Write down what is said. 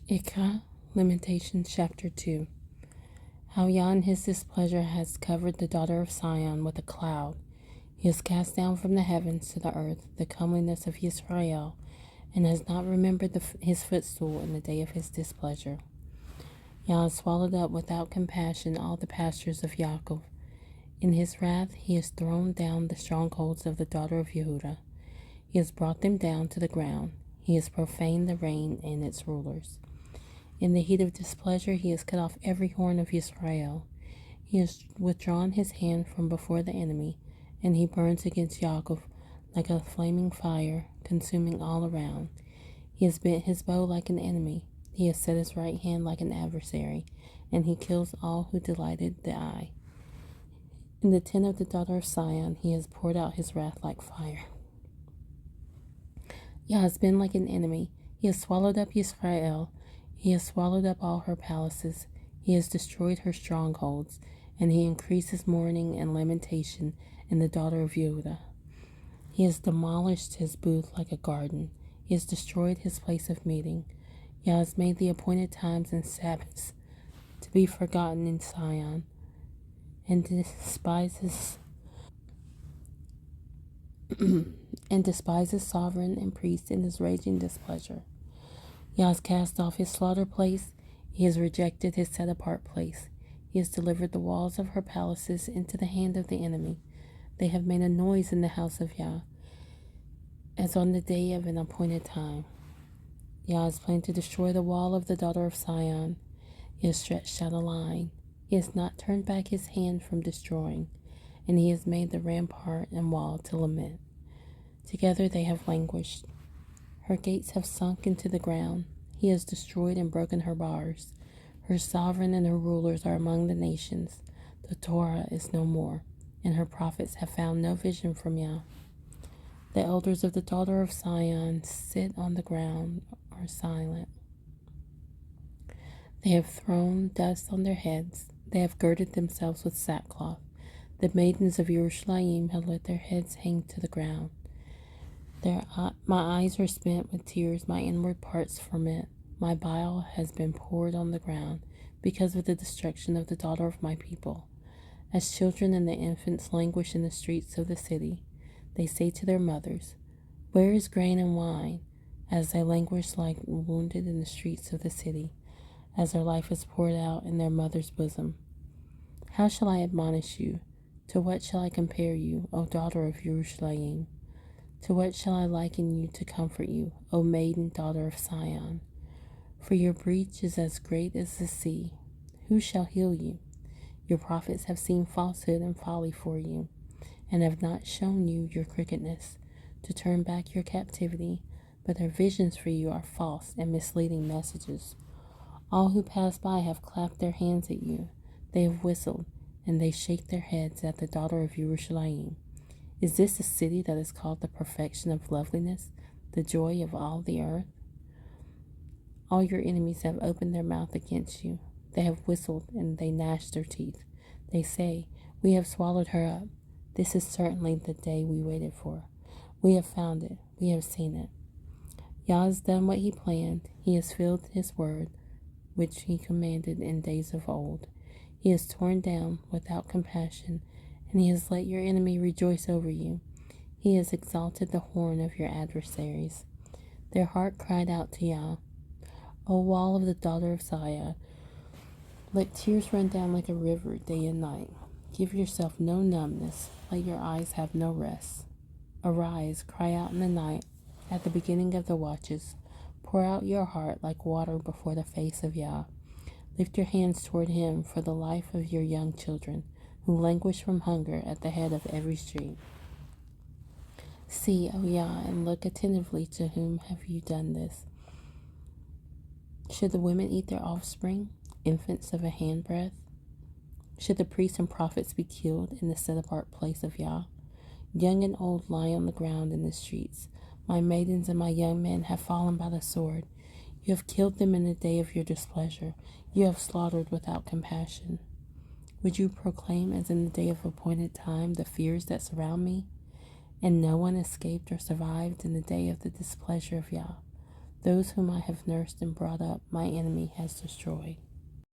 Ěkah, Lamentations chapter 2. How Yah in his displeasure has covered the daughter of Sion with a cloud. He has cast down from the heavens to the earth the comeliness of Israel, and has not remembered his footstool in the day of his displeasure. Yah has swallowed up without compassion all the pastures of Yaakov. In his wrath he has thrown down the strongholds of the daughter of Yehudah. He has brought them down to the ground. He has profaned the reign and its rulers. In the heat of displeasure he has cut off every horn of Israel. He has withdrawn his hand from before the enemy, and he burns against Yaakov like a flaming fire, consuming all around. He has bent his bow like an enemy. He has set his right hand like an adversary, and he kills all who delighted the eye. In the tent of the daughter of Sion he has poured out his wrath like fire. Yah has been like an enemy. He has swallowed up Israel. He has swallowed up all her palaces. He has destroyed her strongholds, and he increases mourning and lamentation in the daughter of Yehudah. He has demolished his booth like a garden. He has destroyed his place of meeting. Yah has made the appointed times and Sabbaths to be forgotten in Sion, and despises sovereign and priest in his raging displeasure. Yah has cast off his slaughter place. He has rejected his set-apart place. He has delivered the walls of her palaces into the hand of the enemy. They have made a noise in the house of Yah, as on the day of an appointed time. Yah has planned to destroy the wall of the daughter of Sion. He has stretched out a line. He has not turned back his hand from destroying, and he has made the rampart and wall to lament. Together they have languished. Her gates have sunk into the ground. He has destroyed and broken her bars. Her sovereign and her rulers are among the nations. The Torah is no more, and her prophets have found no vision from Yah. The elders of the daughter of Sion sit on the ground, are silent. They have thrown dust on their heads. They have girded themselves with sackcloth. The maidens of Yerushalayim have let their heads hang to the ground. My eyes are spent with tears, my inward parts ferment. My bile has been poured on the ground because of the destruction of the daughter of my people. As children and the infants languish in the streets of the city, they say to their mothers, "Where is grain and wine?" As they languish like wounded in the streets of the city, as their life is poured out in their mother's bosom. How shall I admonish you? To what shall I compare you, O daughter of Yerushalayim? To what shall I liken you to comfort you, O maiden daughter of Sion? For your breach is as great as the sea. Who shall heal you? Your prophets have seen falsehood and folly for you, and have not shown you your crookedness, to turn back your captivity, but their visions for you are false and misleading messages. All who pass by have clapped their hands at you. They have whistled, and they shake their heads at the daughter of Yerushalayim. Is this a city that is called the perfection of loveliness, the joy of all the earth? All your enemies have opened their mouth against you. They have whistled, and they gnashed their teeth. They say, "We have swallowed her up. This is certainly the day we waited for. We have found it. We have seen it." Yah has done what he planned. He has filled his word, which he commanded in days of old. He has torn down without compassion, and he has let your enemy rejoice over you. He has exalted the horn of your adversaries. Their heart cried out to Yah, "O wall of the daughter of Sion, let tears run down like a river day and night. Give yourself no numbness, let your eyes have no rest. Arise, cry out in the night, at the beginning of the watches. Pour out your heart like water before the face of Yah. Lift your hands toward him for the life of your young children, who languish from hunger at the head of every street. See, O Yah, and look attentively, to whom have you done this? Should the women eat their offspring, infants of a handbreadth? Should the priests and prophets be killed in the set-apart place of Yah? Young and old lie on the ground in the streets. My maidens and my young men have fallen by the sword. You have killed them in the day of your displeasure. You have slaughtered without compassion. Would you proclaim as in the day of appointed time the fears that surround me? And no one escaped or survived in the day of the displeasure of Yah. Those whom I have nursed and brought up, my enemy has destroyed.